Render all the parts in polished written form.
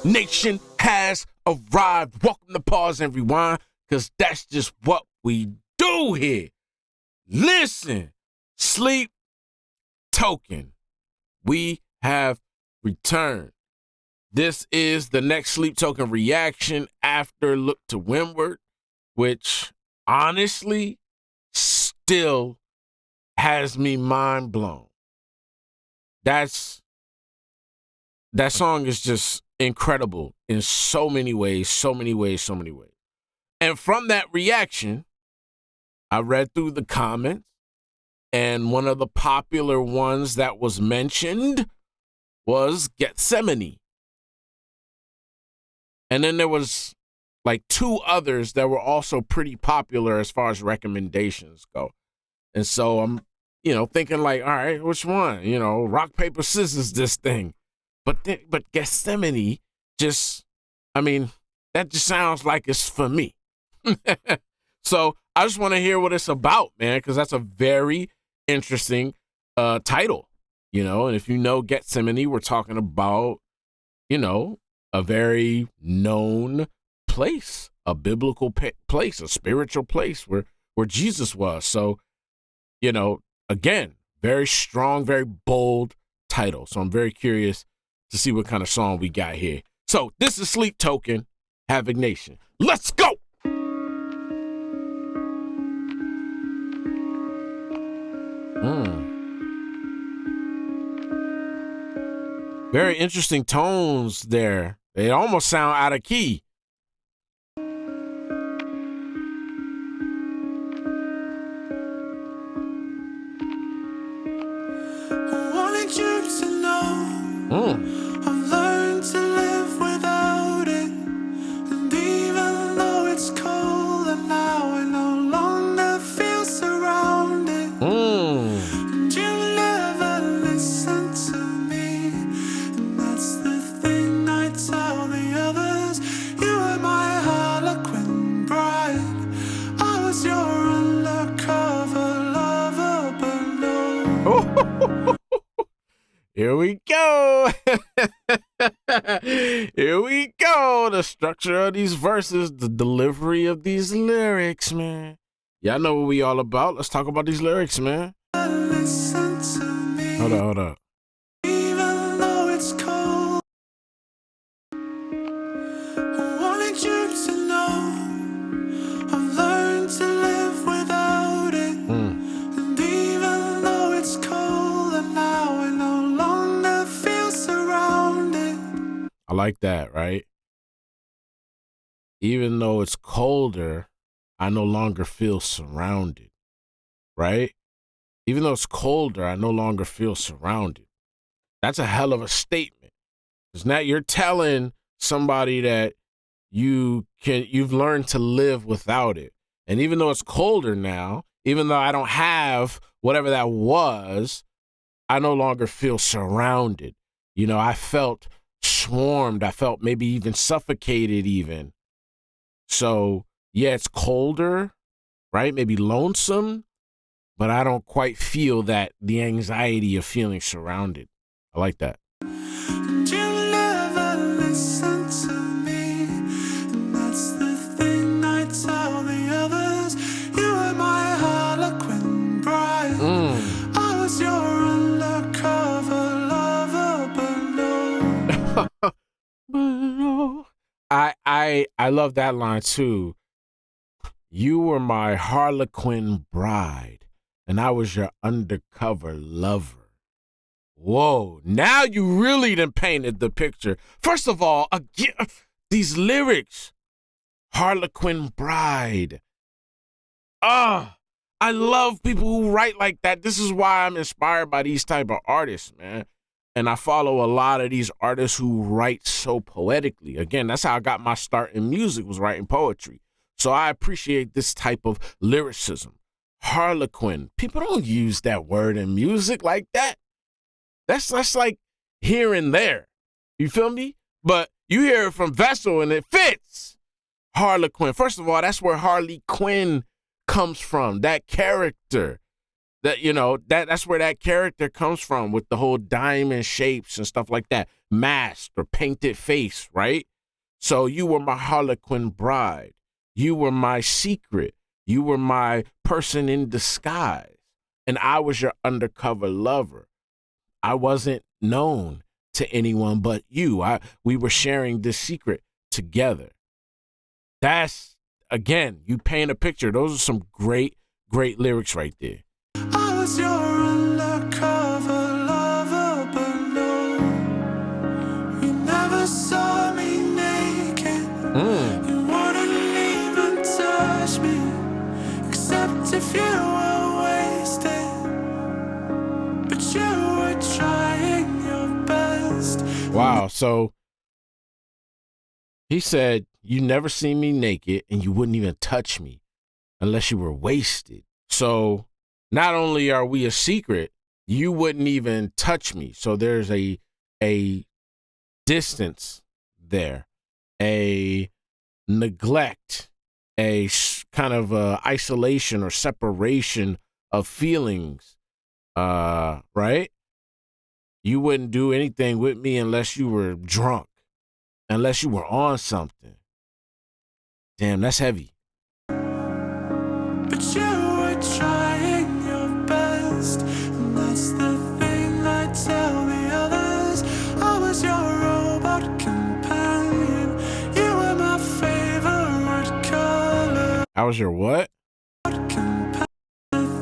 Nation has arrived. Welcome to Pauze and Rewind, because that's just what we do here. Listen, Sleep Token, we have returned. This is the next Sleep Token reaction after Look to Windward, which honestly still has me mind blown. That song is just incredible in so many ways. And from that reaction, I read through the comments, and one of the popular ones that was mentioned was Gethsemane. And then there was like two others that were also pretty popular as far as recommendations go. And so I'm, thinking like, all right, which one? Rock, paper, scissors, this thing. But Gethsemane that just sounds like it's for me. So I just want to hear what it's about, man, because that's a very interesting title, and if you know Gethsemane, we're talking about, a very known place, a biblical place, a spiritual place where Jesus was. So, again, very strong, very bold title. So I'm very curious to see what kind of song we got here. So this is Sleep Token, Havik Nation. Let's go! Very interesting tones there. They almost sound out of key. I wanted you to know I've learned to live without it. And even though it's cold and now I no longer feel surrounded. And you never listen to me. And that's the thing I tell the others. You were my Harlequin bride. I was your undercover lover, but no. Here we go. Here we go. The structure of these verses, the delivery of these lyrics, man. Y'all know what we all about. Let's talk about these lyrics, man. Listen to me. Hold up. Even though it's cold, I wanted you to know I've learned to live without it. And even though it's cold and now I no longer feel surrounded. I like that, right? Even though it's colder, I no longer feel surrounded, right? Even though it's colder, I no longer feel surrounded. That's a hell of a statement. Because now you're telling somebody that you've learned to live without it. And even though it's colder now, even though I don't have whatever that was, I no longer feel surrounded. I felt swarmed. I felt maybe even suffocated even. So, yeah, it's colder, right? Maybe lonesome, but I don't quite feel the anxiety of feeling surrounded. I like that. And you never listen to me. And that's the thing I tell the others. You were my Harlequin bride. I was your undercover lover, but no. I love that line too. You were my Harlequin bride, and I was your undercover lover. Whoa, now you really done painted the picture. First of all, again, these lyrics, Harlequin bride. I love people who write like that. This is why I'm inspired by these type of artists, man. And I follow a lot of these artists who write so poetically. Again, that's how I got my start in music, was writing poetry. So I appreciate this type of lyricism. Harlequin. People don't use that word in music like that. That's like here and there. You feel me? But you hear it from Vessel and it fits. Harlequin. First of all, that's where Harley Quinn comes from, that character. That, that's where that character comes from, with the whole diamond shapes and stuff like that, masked or painted face, right? So you were my Harlequin bride. You were my secret. You were my person in disguise. And I was your undercover lover. I wasn't known to anyone but you. We were sharing this secret together. That's, again, you paint a picture. Those are some great, great lyrics right there. I was your undercover lover, but no, you never saw me naked. You wouldn't even touch me, except if you were wasted. But you were trying your best. Wow, so he said, you never seen me naked and you wouldn't even touch me unless you were wasted. So not only are we a secret, you wouldn't even touch me. So there's a distance there, a neglect, a kind of isolation or separation of feelings, right? You wouldn't do anything with me unless you were drunk, unless you were on something. Damn, that's heavy. But you were trying your best, and that's the thing I tell the others. I was your robot companion. You were my favorite color. I was your what? The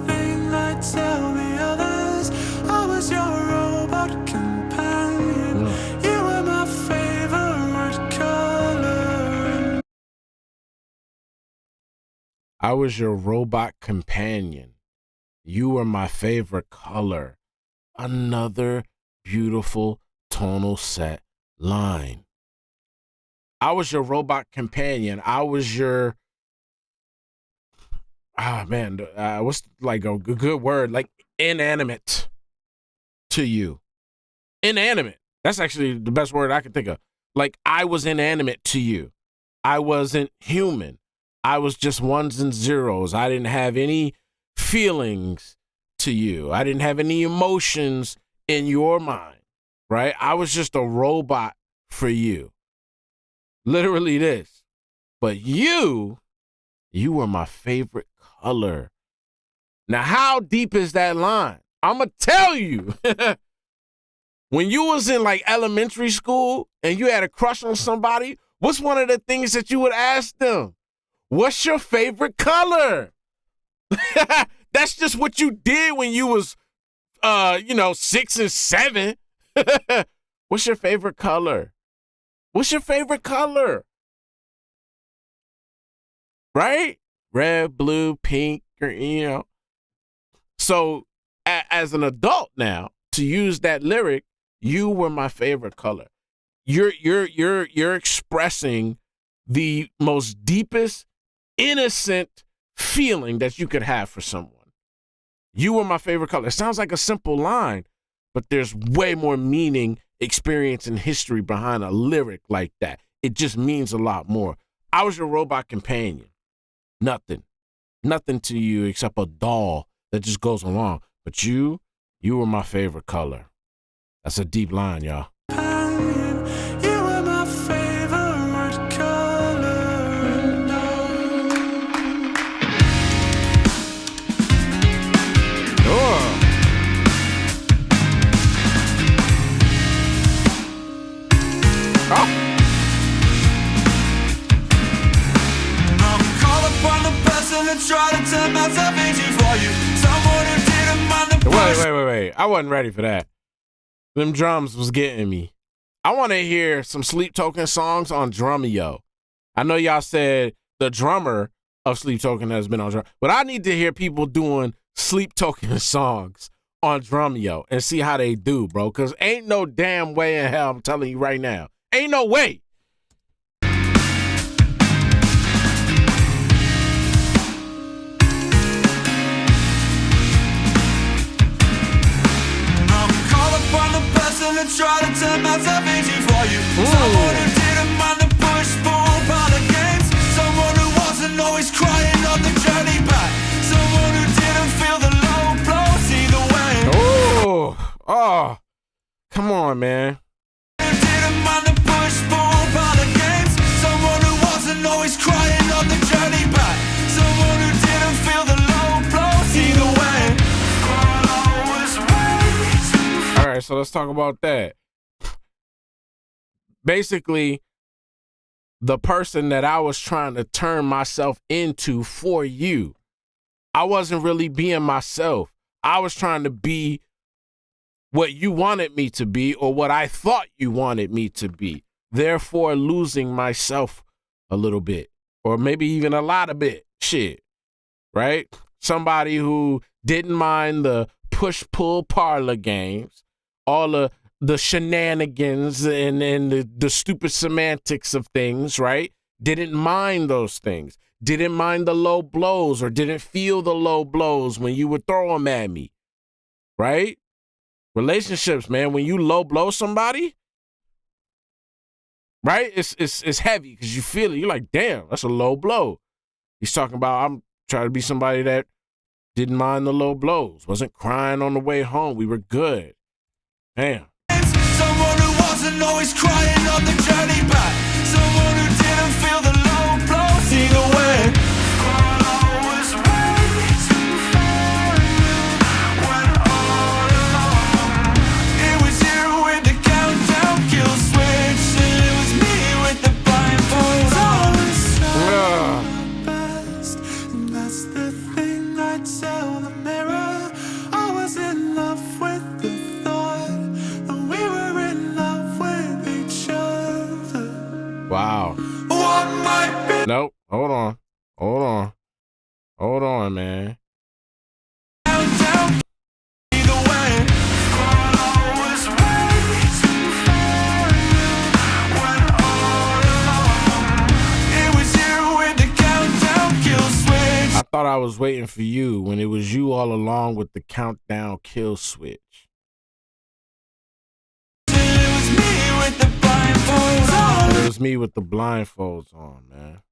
thing I tell the others. I was your robot companion. You were my favorite color. I was your robot companion. You were my favorite color. Another beautiful tonal set line. I was your robot companion. I was your, what's like a good word? Like inanimate to you. Inanimate. That's actually the best word I can think of. Like I was inanimate to you. I wasn't human. I was just ones and zeros. I didn't have any feelings to you. I didn't have any emotions in your mind, right? I was just a robot for you. Literally this. But you were my favorite color. Now, how deep is that line? I'm going to tell you. When you was in like elementary school and you had a crush on somebody, what's one of the things that you would ask them? What's your favorite color? That's just what you did when you was, 6 and 7. What's your favorite color? What's your favorite color? Right? Red, blue, pink, or, So as an adult now, to use that lyric, you were my favorite color. You're expressing the most deepest, innocent feeling that you could have for someone. You were my favorite color. It sounds like a simple line, but there's way more meaning, experience, and history behind a lyric like that. It just means a lot more. I was your robot companion. Nothing to you except a doll that just goes along. But you were my favorite color. That's a deep line, y'all. You were my favorite color. Try to turn myself into for you. Someone who didn't mind the push. Wait. I wasn't ready for that. Them drums was getting me. I want to hear some Sleep Token songs on Drumeo. I know y'all said the drummer of Sleep Token has been on drum, but I need to hear people doing Sleep Token songs on Drumeo and see how they do, bro. Because ain't no damn way in hell, I'm telling you right now. Ain't no way. And try to turn myself into for you. Someone who didn't mind the push for all part of games. Someone who wasn't always crying on the journey back. Someone who didn't feel the low blow Oh, come on, man. Didn't mind the push-pull parlor games. Someone who wasn't always crying on the journey back. Someone who didn't feel the low blows either way. All right, so let's talk about that. Basically, the person that I was trying to turn myself into for you, I wasn't really being myself. I was trying to be what you wanted me to be or what I thought you wanted me to be, therefore losing myself a little bit or maybe even a lot of bit. Shit, right? Somebody who didn't mind the push-pull parlor games, all the shenanigans and the stupid semantics of things, right? Didn't mind those things. Didn't mind the low blows or didn't feel the low blows when you would throw them at me, right? Relationships, man, when you low blow somebody, right? It's heavy because you feel it. You're like, damn, that's a low blow. He's talking about I'm trying to be somebody that didn't mind the low blows, wasn't crying on the way home. We were good. Damn. Someone who wasn't always crying on the journey back. Someone who didn't feel the low blows either way. I'll always wait for you when all alone. It was you with the countdown kill switch, and it was me with the blindfolds on. Best, and that's the thing I tell the mirror. I was in love with the thought that we were in love with each other. Wow. What might be Nope. Hold on, man. down either way. I'll always wait for you when all alone. It was you with the countdown kill switch. I thought I was waiting for you when it was you all along with the countdown kill switch. It was me with the blindfolds on. It was me with the blindfolds on, man.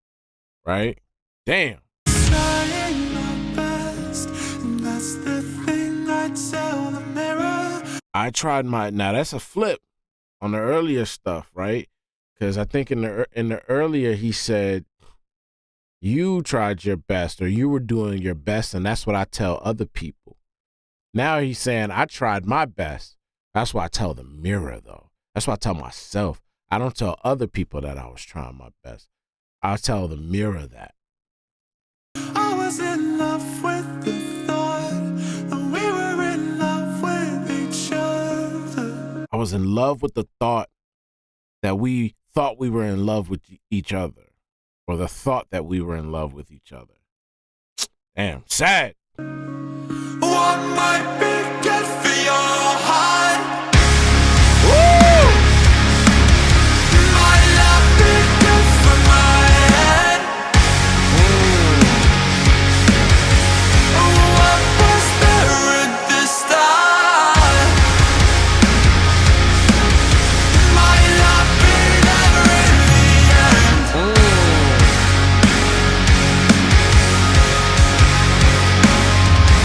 Right? Damn. Trying my best, and that's the thing I tell the mirror. I tried now that's a flip on the earlier stuff, right? Because I think in the earlier he said you tried your best or you were doing your best, and that's what I tell other people. Now he's saying I tried my best. That's what I tell the mirror, though. That's what I tell myself. I don't tell other people that I was trying my best. I tell the mirror that. I was in love with the thought that we were in love with each other. I was in love with the thought that we thought we were in love with each other, or the thought that we were in love with each other. Damn, sad. What might be good for your heart might not be good for my head. What was there at the start might not be there in the end.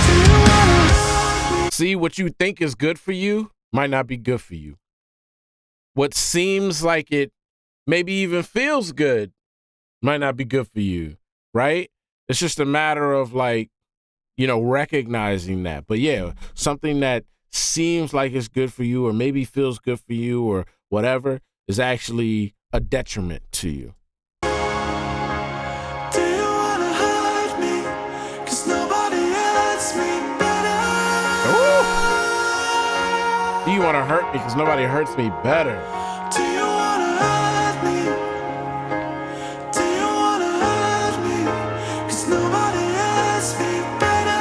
Do you wanna love me? See, what you think is good for you might not be good for you. What seems like it maybe even feels good might not be good for you, right? It's just a matter of recognizing that. But yeah, something that seems like it's good for you or maybe feels good for you or whatever is actually a detriment to you. Do you wanna hurt me? 'Cause nobody hurts me better. Do you want to hurt me because nobody hurts me better? Do you wanna hurt me? Do you wanna hurt me? 'Cause nobody hurts me better.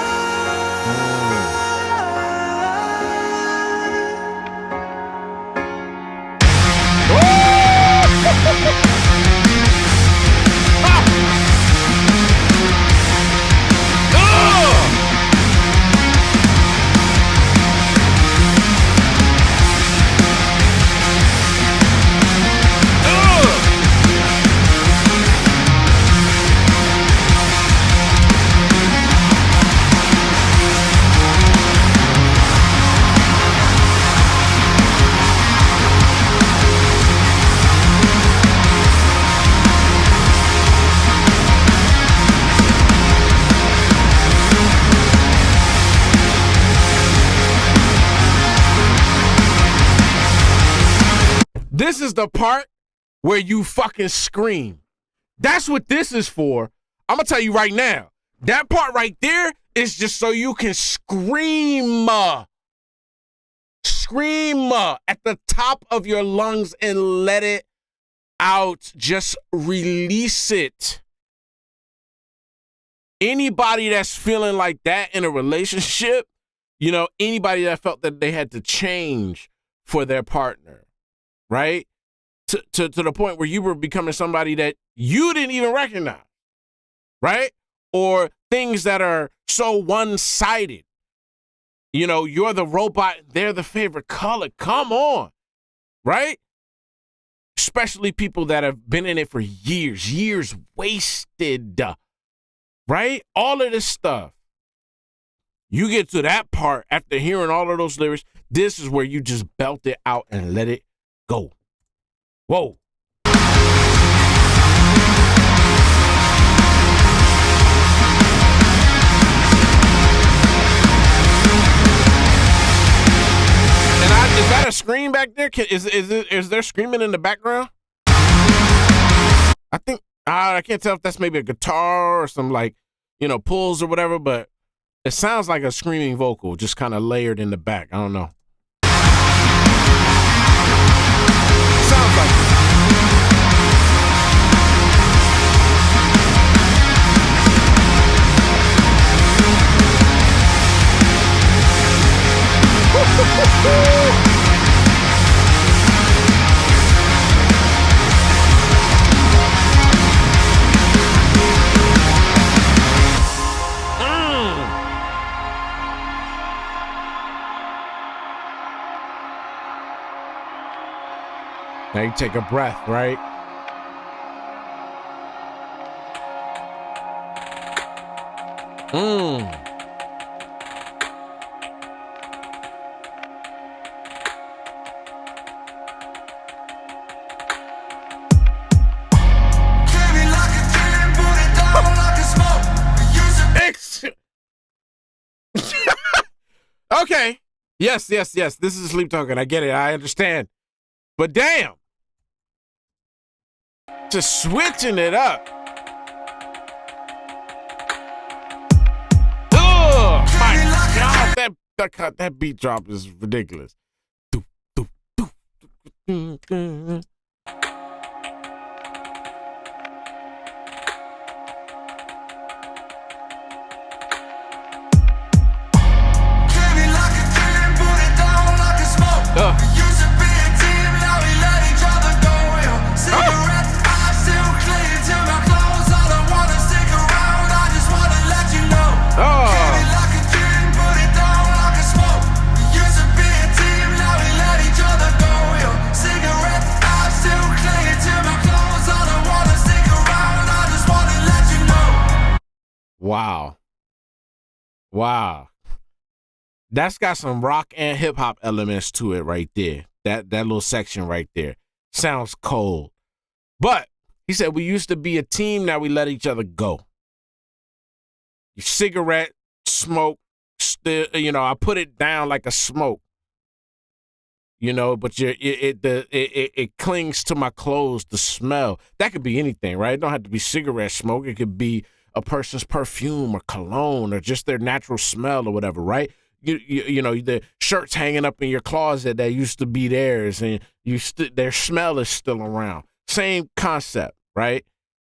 This is the part where you fucking scream. That's what this is for. I'm going to tell you right now. That part right there is just so you can scream. Scream at the top of your lungs and let it out. Just release it. Anybody that's feeling like that in a relationship, you know, anybody that felt that they had to change for their partner, right? To the point where you were becoming somebody that you didn't even recognize, right? Or things that are so one-sided. You know, you're the robot, they're the favorite color. Come on, right? Especially people that have been in it for years wasted, right? All of this stuff. You get to that part after hearing all of those lyrics, this is where you just belt it out and let it go. Whoa. Is that a scream back there? Is there screaming in the background? I think, I can't tell if that's maybe a guitar or some like, you know, pulls or whatever, but it sounds like a screaming vocal just kind of layered in the back. I don't know. It sounds like Now you take a breath, right? Okay. Yes. This is sleep talking. I get it. I understand. But damn. Just switching it up. Oh my God. That beat drop is ridiculous. Wow. That's got some rock and hip hop elements to it right there. That little section right there. Sounds cold. But he said, we used to be a team, now we let each other go. Your cigarette, smoke, still, you know, I put it down like a smoke. You know, but it clings to my clothes, the smell. That could be anything, right? It don't have to be cigarette smoke. It could be a person's perfume or cologne or just their natural smell or whatever, right? You know, the shirts hanging up in your closet that used to be theirs and their smell is still around. Same concept, right?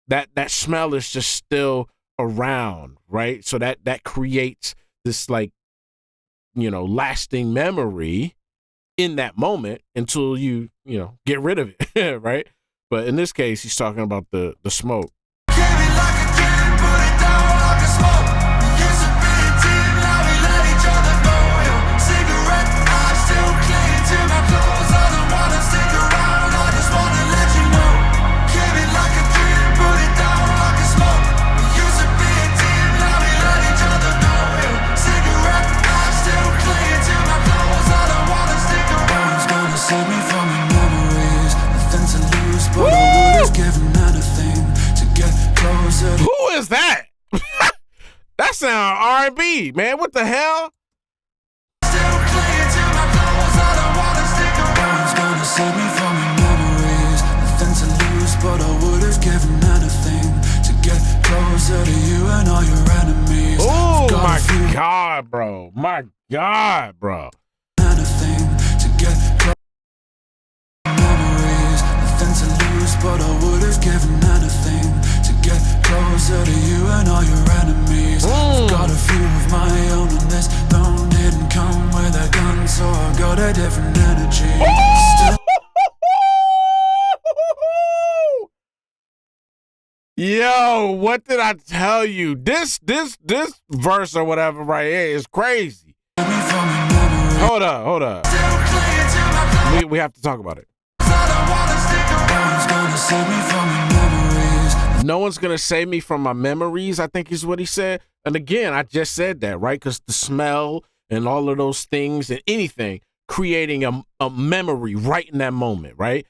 That smell is just still around, right? So that creates this, like, you know, lasting memory in that moment until you know, get rid of it, right? But in this case, he's talking about the smoke. Who is that? That sound R&B, man. What the hell? Still clinging to my clothes, I don't wanna stick around. Gonna save me from your memories. lose, but I would have given anything to get closer to you and all your enemies. Oh Got a my few God, bro. My God, bro. anything to get memories, nothing to lose, but I would have given anything to get closer to you and all your enemies. I've got a few of my own, and this throne didn't come with a gun, so I got a different energy. Still Yo, what did I tell you? This verse or whatever right here is crazy. Hold up. We have to talk about it. No one's gonna save me from my memories, I think is what he said. And again, I just said that, right? Because the smell and all of those things and anything creating a memory right in that moment, right?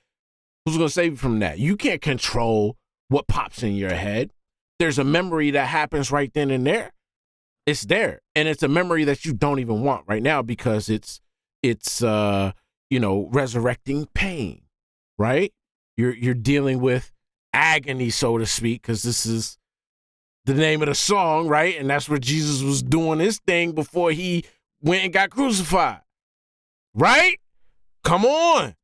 Who's gonna save you from that? You can't control what pops in your head. There's a memory that happens right then and there. It's there. And it's a memory that you don't even want right now because it's resurrecting pain, right? You're dealing with agony, so to speak, because this is the name of the song, right? And that's where Jesus was doing his thing before he went and got crucified, right? Come on.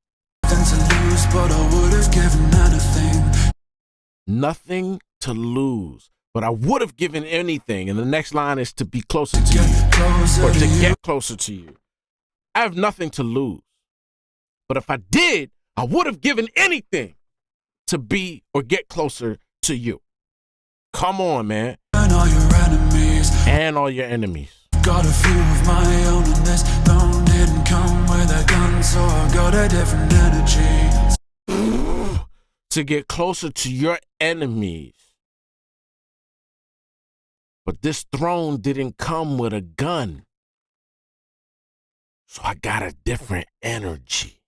Nothing to lose, but I would have given anything. And the next line is to be closer to you, or to get closer to you. I have nothing to lose, but if I did, I would have given anything to be or get closer to you. Come on, man. and all your enemies. And all your enemies. Got a few of my own, and this throne didn't come with a gun, so I got a different energy. To get closer to your enemies. But this throne didn't come with a gun. So I got a different energy.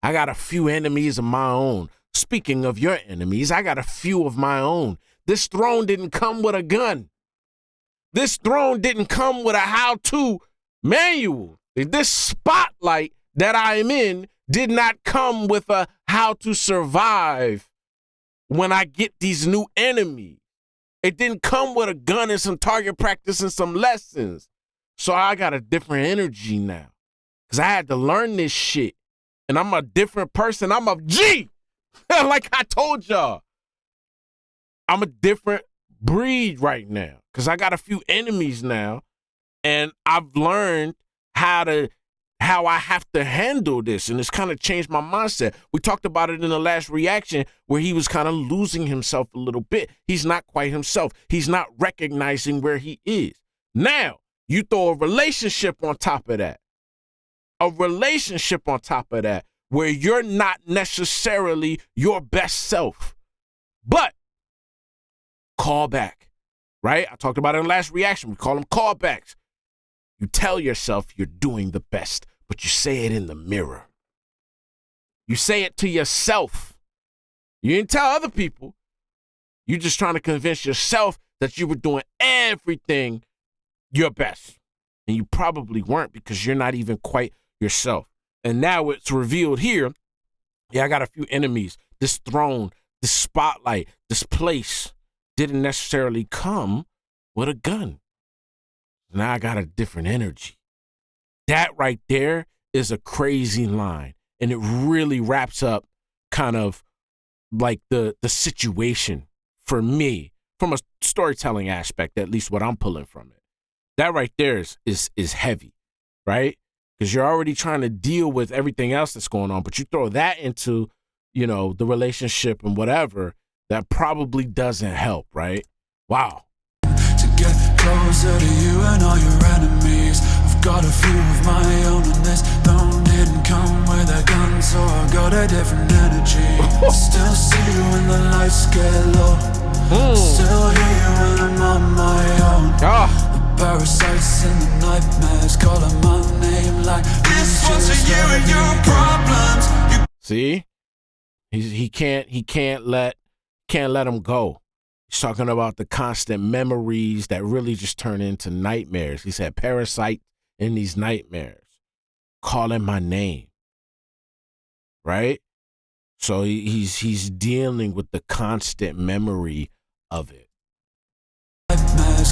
I got a few enemies of my own. Speaking of your enemies, I got a few of my own. This throne didn't come with a gun. This throne didn't come with a how-to manual. This spotlight that I am in did not come with a how to survive when I get these new enemies. It didn't come with a gun and some target practice and some lessons. So I got a different energy now because I had to learn this shit. And I'm a different person. I'm a G. Like I told y'all. I'm a different breed right now because I got a few enemies now. And I've learned how I have to handle this, and it's kind of changed my mindset. We talked about it in the last reaction where he was kind of losing himself a little bit. He's not quite himself. He's not recognizing where he is. Now, you throw a relationship on top of that. A relationship on top of that where you're not necessarily your best self, but call back, right? I talked about it in the last reaction. We call them callbacks. You tell yourself you're doing the best, but you say it in the mirror. You say it to yourself. You didn't tell other people. You're just trying to convince yourself that you were doing everything your best. And you probably weren't because you're not even quite yourself. And now it's revealed here. Yeah, I got a few enemies. This throne, this spotlight, this place didn't necessarily come with a gun. Now I got a different energy. That right there is a crazy line. And it really wraps up kind of like the situation for me from a storytelling aspect, at least what I'm pulling from it. That right there is heavy, right? Because you're already trying to deal with everything else that's going on, but you throw that into, the relationship and whatever, that probably doesn't help, right? Wow. To get closer to you and all your enemies. I've got a few of my own, and this throne didn't come with a gun, so I got a different energy. Still see you when the lights get low. Still hear you when I'm on my own. The parasites and the nightmares calling my name like this one's for you and your problems. See? He can't let him go. He's talking about the constant memories that really just turn into nightmares. He said, parasite in these nightmares, calling my name, right? So he's dealing with the constant memory of it.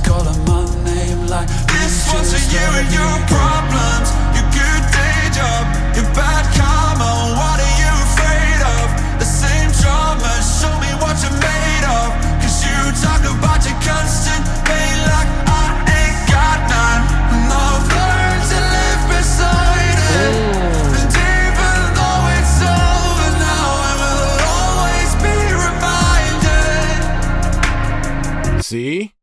Calling my name like this one's for you and your problems, your good day job, your bad karma. What are you afraid of? The same drama, show me what you're made of. Cause you talk about your constant pain like I ain't got none. And I've learned to live beside it. And even though it's over now, I will always be reminded. See?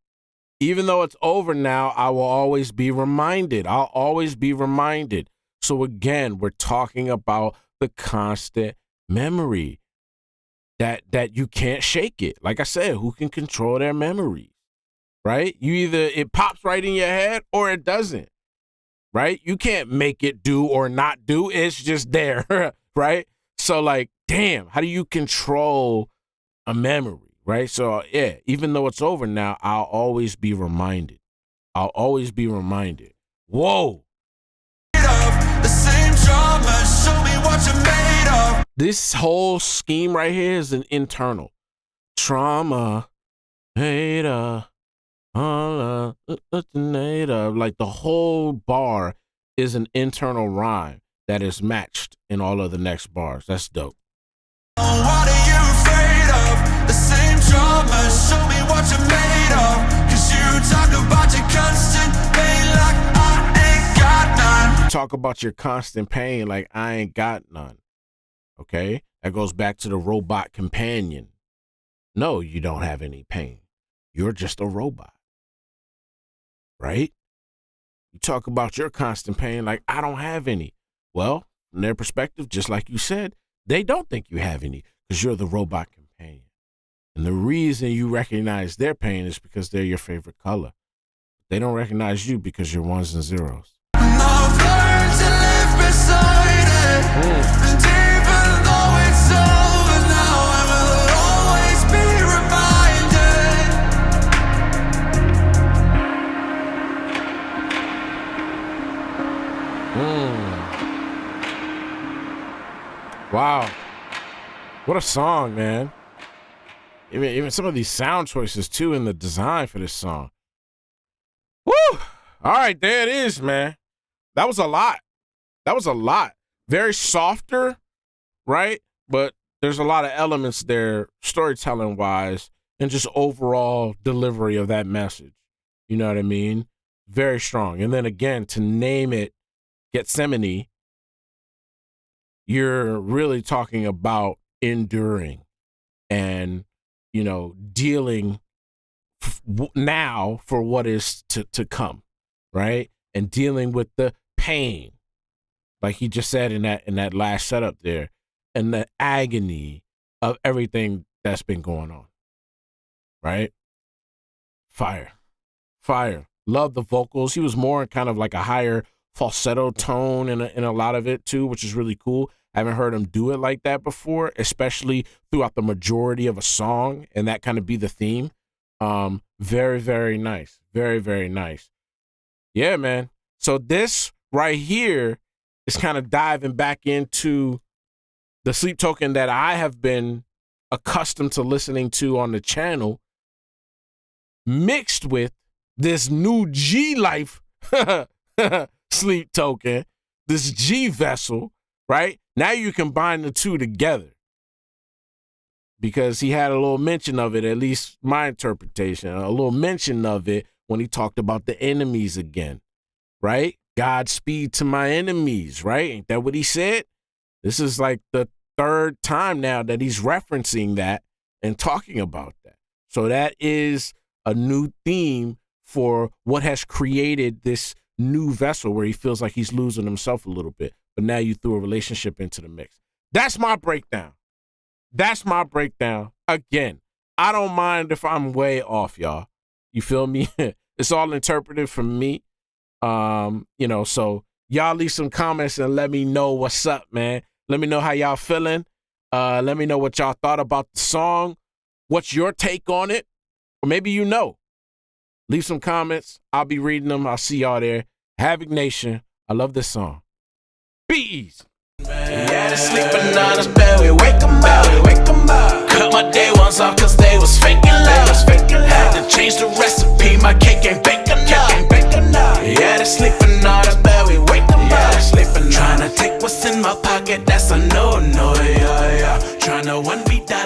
Even though it's over now, I will always be reminded. I'll always be reminded. So again, we're talking about the constant memory that you can't shake it. Like I said, who can control their memories, right? It pops right in your head or it doesn't, right? You can't make it do or not do. It's just there, right? So like, damn, how do you control a memory? Right. So, yeah, even though it's over now, I'll always be reminded. I'll always be reminded. Whoa. The same drama, show me what you're made of. This whole scheme right here is an internal trauma. Hater. Like the whole bar is an internal rhyme that is matched in all of the next bars. That's dope. What are you afraid of? The same drama, show me what you're made of. Cause you talk about your constant pain like I ain't got none. Talk about your constant pain like I ain't got none. Okay? That goes back to the robot companion. No, you don't have any pain. You're just a robot. Right? You talk about your constant pain like I don't have any. Well, from their perspective, just like you said, they don't think you have any because you're the robot companion. And the reason you recognize their pain is because they're your favorite color. They don't recognize you because you're ones and zeros. And I've learned to live beside it. And even though it's over now, I will always be reminded. Wow. What a song, man. Even some of these sound choices, too, in the design for this song. Woo! All right, there it is, man. That was a lot. Very softer, right? But there's a lot of elements there, storytelling-wise, and just overall delivery of that message. You know what I mean? Very strong. And then, again, to name it Gethsemane, you're really talking about enduring and, you know, dealing now for what is to come, right? And dealing with the pain, like he just said in that last setup there, and the agony of everything that's been going on, right? Fire. Love the vocals. He was more kind of like a higher falsetto tone in a lot of it too, which is really cool. I haven't heard him do it like that before, especially throughout the majority of a song, and that kind of be the theme. Very, very nice. Very, very nice. Yeah, man. So this right here is kind of diving back into the sleep token that I have been accustomed to listening to on the channel, mixed with this new G Life sleep token, this G vessel, right? Now you combine the two together because he had a little mention of it, at least my interpretation, a little mention of it when he talked about the enemies again, right? Godspeed to my enemies, right? Ain't that what he said? This is like the third time now that he's referencing that and talking about that. So that is a new theme for what has created this new vessel where he feels like he's losing himself a little bit. But now you threw a relationship into the mix. That's my breakdown. Again, I don't mind if I'm way off, y'all. You feel me? It's all interpretive from me. So y'all leave some comments and let me know what's up, man. Let me know how y'all feeling. Let me know what y'all thought about the song. What's your take on it? Or maybe you know. Leave some comments. I'll be reading them. I'll see y'all there. Havik Nation. I love this song. Be easy. Yeah, they sleeping on us, bed, we wake 'em up. Cut my day ones off cause they was faking love. Had to change the recipe, my cake ain't baking up. Yeah, they sleeping on us, bed, we wake 'em up. Tryna take what's in my pocket, that's a no, yeah. Tryna one beat down.